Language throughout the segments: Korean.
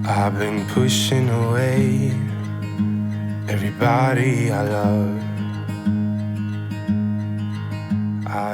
I've been pushing away everybody I love.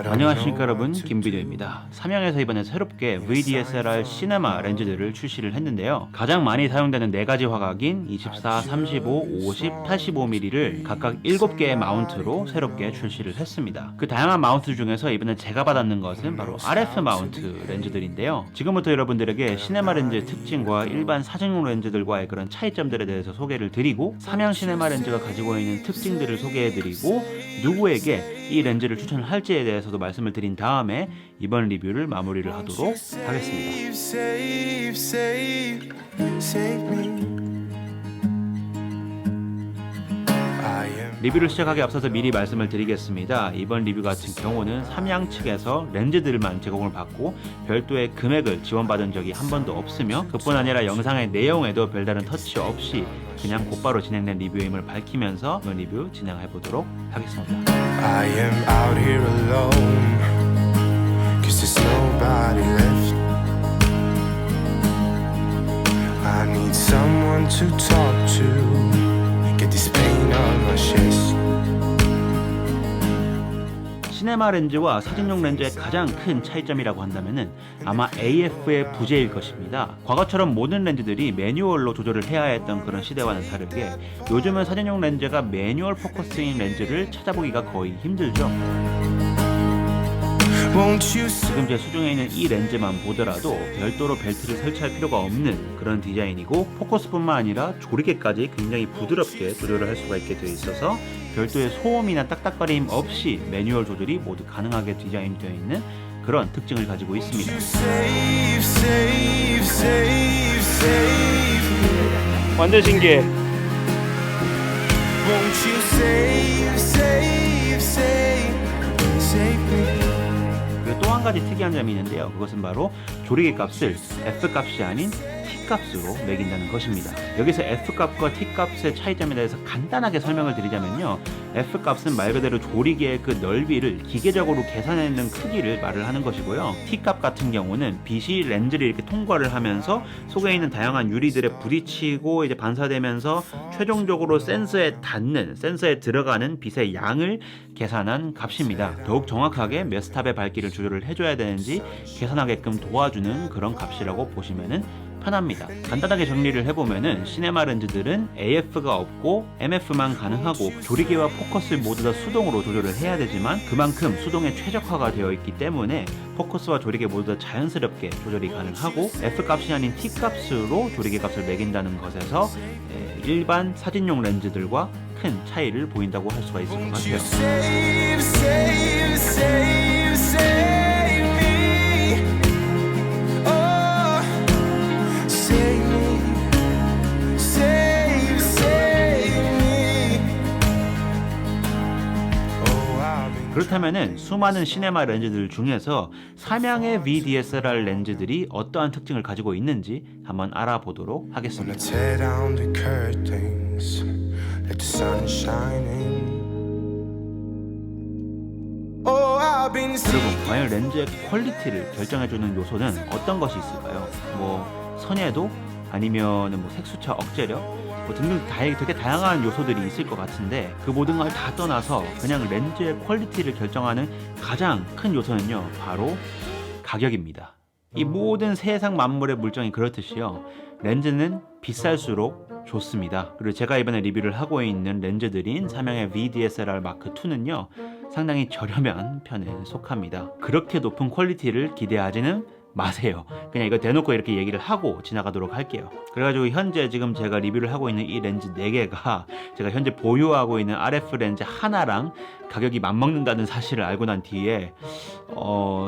안녕하십니까 여러분, 김비디오입니다. 삼양에서 이번에 새롭게 VDSLR 시네마 렌즈들을 출시를 했는데요. 가장 많이 사용되는 4가지 화각인 24, 35, 50, 85mm를 각각 7개의 마운트로 새롭게 출시를 했습니다. 그 다양한 마운트 중에서 이번에 제가 받았는 것은 바로 RF 마운트 렌즈들인데요. 지금부터 여러분들에게 시네마 렌즈의 특징과 일반 사진용 렌즈들과의 그런 차이점들에 대해서 소개를 드리고, 삼양 시네마 렌즈가 가지고 있는 특징들을 소개해드리고, 누구에게 이 렌즈를 추천할지에 대해서도 말씀을 드린 다음에 이번 리뷰를 마무리를 하도록 하겠습니다. 리뷰를 시작하기 앞서서 미리 말씀을 드리겠습니다. 이번 리뷰 같은 경우는 삼양 측에서 렌즈들만 제공을 받고 별도의 금액을 지원받은 적이 한 번도 없으며, 그뿐 아니라 영상의 내용에도 별다른 터치 없이 그냥 곧바로 진행된 리뷰임을 밝히면서 이번 리뷰 진행해 보도록 하겠습니다. I am out here alone, 'cause there's nobody left. I need someone to talk to, get this pain on my chest. 시네마 렌즈와 사진용 렌즈의 가장 큰 차이점이라고 한다면은 아마 AF의 부재일 것입니다. 과거처럼 모든 렌즈들이 매뉴얼로 조절을 해야 했던 그런 시대와는 다르게 요즘은 사진용 렌즈가 매뉴얼 포커스인 렌즈를 찾아보기가 거의 힘들죠. 지금 제 수중에 있는 이 렌즈만 보더라도 별도로 벨트를 설치할 필요가 없는 그런 디자인이고, 포커스뿐만 아니라 조리개까지 굉장히 부드럽게 조절을 할 수가 있게 되어 있어서 별도의 소음이나 딱딱거림 없이 매뉴얼 조절이 모두 가능하게 디자인되어 있는 그런 특징을 가지고 있습니다. 완전 신기해. 그리고 또 한 가지 특이한 점이 있는데요. 그것은 바로 조리개 값을 F값이 아닌 T값으로 매긴다는 것입니다. 여기서 F값과 T값의 차이점에 대해서 간단하게 설명을 드리자면요, F값은 말 그대로 조리개의 그 넓이를 기계적으로 계산해낸 크기를 말을 하는 것이고요, T값 같은 경우는 빛이 렌즈를 이렇게 통과를 하면서 속에 있는 다양한 유리들에 부딪히고 이제 반사되면서 최종적으로 센서에 닿는, 센서에 들어가는 빛의 양을 계산한 값입니다. 더욱 정확하게 몇 스탑의 밝기를 조절을 해줘야 되는지 계산하게끔 도와주는 그런 값이라고 보시면은 편합니다. 간단하게 정리를 해보면은 시네마 렌즈들은 AF가 없고 MF만 가능하고 조리개와 포커스 모두 다 수동으로 조절을 해야 되지만, 그만큼 수동에 최적화가 되어 있기 때문에 포커스와 조리개 모두 다 자연스럽게 조절이 가능하고, F값이 아닌 T값으로 조리개 값을 매긴다는 것에서 일반 사진용 렌즈들과 큰 차이를 보인다고 할 수가 있을 것 같아요. 그렇다면은 수많은 시네마 렌즈들 중에서 삼양의 VDSLR 렌즈들이 어떠한 특징을 가지고 있는지 한번 알아보도록 하겠습니다. Tear down the curtains, let the sun shine in. Oh, I've been 여러분, 과연 렌즈의 퀄리티를 결정해주는 요소는 어떤 것이 있을까요? 뭐 선예도? 아니면 뭐 색수차 억제력? 뭐 등등 되게 다양한 요소들이 있을 것 같은데, 그 모든 걸 다 떠나서 그냥 렌즈의 퀄리티를 결정하는 가장 큰 요소는요, 바로 가격입니다. 이 모든 세상 만물의 물정이 그렇듯이요, 렌즈는 비쌀수록 좋습니다. 그리고 제가 이번에 리뷰를 하고 있는 렌즈들인 삼양의 VDSLR 마크2는요 상당히 저렴한 편에 속합니다. 그렇게 높은 퀄리티를 기대하지는 마세요. 그냥 이거 대놓고 이렇게 얘기를 하고 지나가도록 할게요. 그래가지고 현재 지금 제가 리뷰를 하고 있는 이 렌즈 4개가 제가 현재 보유하고 있는 RF 렌즈 하나랑 가격이 맞먹는다는 사실을 알고 난 뒤에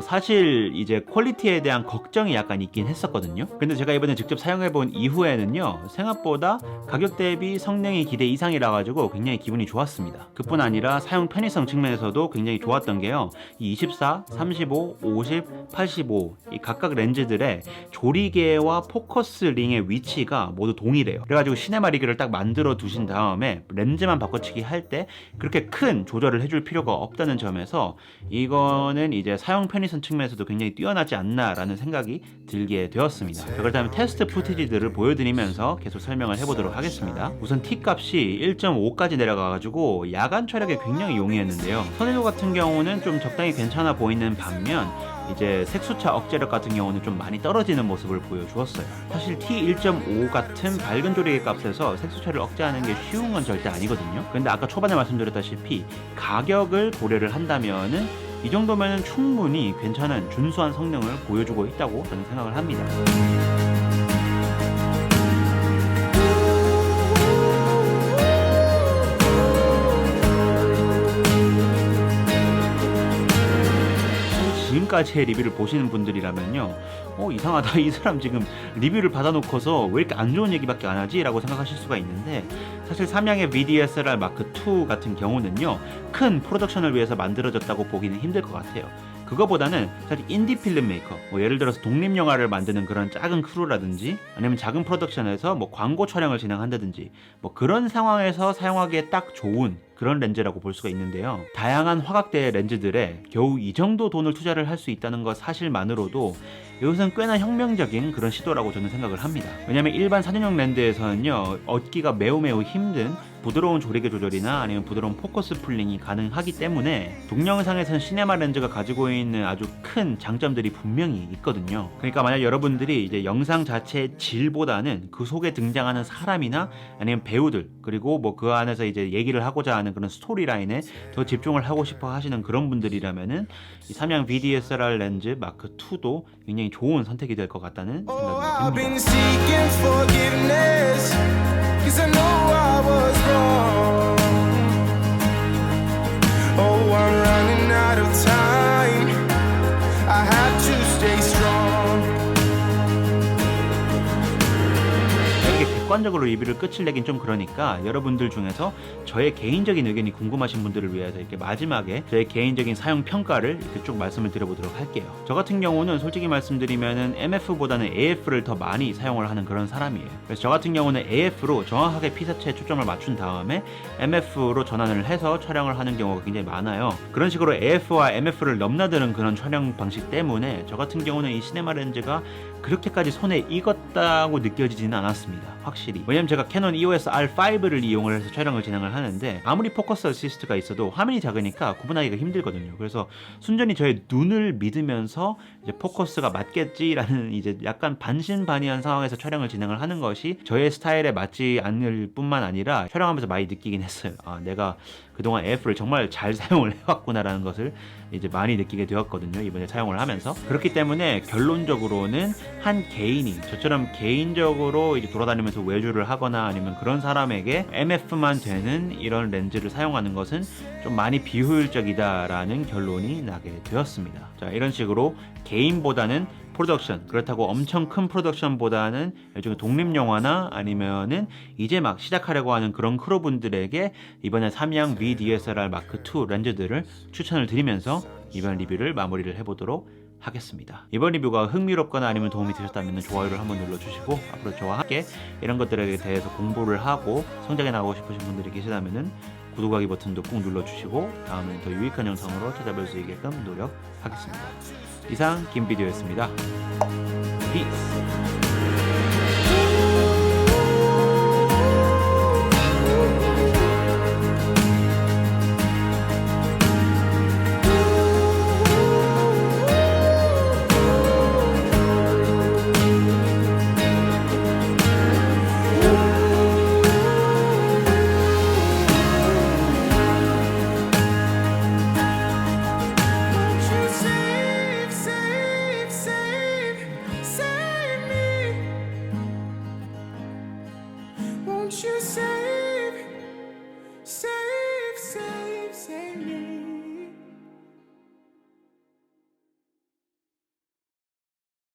사실 이제 퀄리티에 대한 걱정이 약간 있긴 했었거든요. 근데 제가 이번에 직접 사용해본 이후에는요, 생각보다 가격 대비 성능이 기대 이상이라 가지고 굉장히 기분이 좋았습니다. 그뿐 아니라 사용 편의성 측면에서도 굉장히 좋았던 게요, 이 24, 35, 50, 85 이 각 각각 렌즈들의 조리개와 포커스 링의 위치가 모두 동일해요. 그래가지고 시네마 리그를 딱 만들어 두신 다음에 렌즈만 바꿔치기 할 때 그렇게 큰 조절을 해줄 필요가 없다는 점에서 이거는 이제 사용 편의성 측면에서도 굉장히 뛰어나지 않나라는 생각이 들게 되었습니다. 자, 그렇다면 테스트 푸티지들을 보여드리면서 계속 설명을 해보도록 하겠습니다. 우선 T 값이 1.5까지 내려가가지고 야간 촬영에 굉장히 용이했는데요. 선일도 같은 경우는 좀 적당히 괜찮아 보이는 반면 이제 색수차 억제력 같은 경우는 좀 많이 떨어지는 모습을 보여주었어요. 사실 T1.5 같은 밝은 조리개 값에서 색수차를 억제하는 게 쉬운 건 절대 아니거든요. 근데 아까 초반에 말씀드렸다시피 가격을 고려를 한다면은 이 정도면은 충분히 괜찮은 준수한 성능을 보여주고 있다고 저는 생각을 합니다. 지금까지의 리뷰를 보시는 분들이라면요, 이상하다, 이 사람 지금 리뷰를 받아놓고서 왜 이렇게 안 좋은 얘기밖에 안 하지? 라고 생각하실 수가 있는데, 사실 삼양의 VDSLR 마크2 같은 경우는요, 큰 프로덕션을 위해서 만들어졌다고 보기는 힘들 것 같아요. 그거보다는 사실 인디 필름 메이커, 예를 들어서 독립영화를 만드는 그런 작은 크루라든지 아니면 작은 프로덕션에서 광고 촬영을 진행한다든지 그런 상황에서 사용하기에 딱 좋은 그런 렌즈라고 볼 수가 있는데요. 다양한 화각대의 렌즈들에 겨우 이 정도 돈을 투자를 할 수 있다는 것 사실만으로도 이것은 꽤나 혁명적인 그런 시도라고 저는 생각을 합니다. 왜냐하면 일반 사진용 렌즈에서는요, 얻기가 매우 힘든 부드러운 조리개 조절이나 아니면 부드러운 포커스 풀링이 가능하기 때문에 동영상에선 시네마 렌즈가 가지고 있는 아주 큰 장점들이 분명히 있거든요. 그러니까 만약 여러분들이 이제 영상 자체의 질보다는 그 속에 등장하는 사람이나 아니면 배우들, 그리고 그 안에서 이제 얘기를 하고자 하는 그런 스토리라인에 더 집중을 하고 싶어 하시는 그런 분들이라면은 이 삼양 VDSLR 렌즈 마크 2도 굉장히 좋은 선택이 될 것 같다는 I've 생각이 been 듭니다. seeking forgiveness, 'cause I know I was wrong. Oh, I'm running out of time. I have to stay strong. 이렇게 객관적으로 리뷰를 끝을 내긴 좀 그러니까 여러분들 중에서 저의 개인적인 의견이 궁금하신 분들을 위해서 이렇게 마지막에 저의 개인적인 사용 평가를 이렇게 쭉 말씀을 드려보도록 할게요. 저 같은 경우는 솔직히 말씀드리면은 MF보다는 AF를 더 많이 사용을 하는 그런 사람이에요. 그래서 저 같은 경우는 AF로 정확하게 피사체에 초점을 맞춘 다음에 MF로 전환을 해서 촬영을 하는 경우가 굉장히 많아요. 그런 식으로 AF와 MF를 넘나드는 그런 촬영 방식 때문에 저 같은 경우는 이 시네마 렌즈가 그렇게까지 손에 익었다고 느껴지지는 않았습니다. 확실히. 왜냐면 제가 캐논 EOS R5를 이용을 해서 촬영을 진행을 하는데 아무리 포커스 어시스트가 있어도 화면이 작으니까 구분하기가 힘들거든요. 그래서 순전히 저의 눈을 믿으면서 이제 포커스가 맞겠지라는 이제 약간 반신반의한 상황에서 촬영을 진행을 하는 것이 저의 스타일에 맞지 않을 뿐만 아니라 촬영하면서 많이 느끼긴 했어요. 내가 그동안 AF를 정말 잘 사용을 해왔구나라는 것을 이제 많이 느끼게 되었거든요. 이번에 사용을 하면서. 그렇기 때문에 결론적으로는 한 개인이 저처럼 개인적으로 이제 돌아다니면서 외주를 하거나 아니면 그런 사람에게 MF만 되는 이런 렌즈를 사용하는 것은 좀 많이 비효율적이다라는 결론이 나게 되었습니다. 자, 이런 식으로 개인보다는 프로덕션, 그렇다고 엄청 큰 프로덕션보다는 일종의 독립영화나 아니면은 이제 막 시작하려고 하는 그런 크루분들에게 이번에 삼양 VDSLR 마크2 렌즈들을 추천을 드리면서 이번 리뷰를 마무리를 해보도록 하겠습니다. 이번 리뷰가 흥미롭거나 아니면 도움이 되셨다면 좋아요를 한번 눌러주시고 앞으로 저와 함께 이런 것들에 대해서 공부를 하고 성장해 나가고 싶으신 분들이 계시다면 구독하기 버튼도 꾹 눌러주시고 다음에 더 유익한 영상으로 찾아뵐 수 있게끔 노력하겠습니다. 이상 김비디오였습니다. Peace.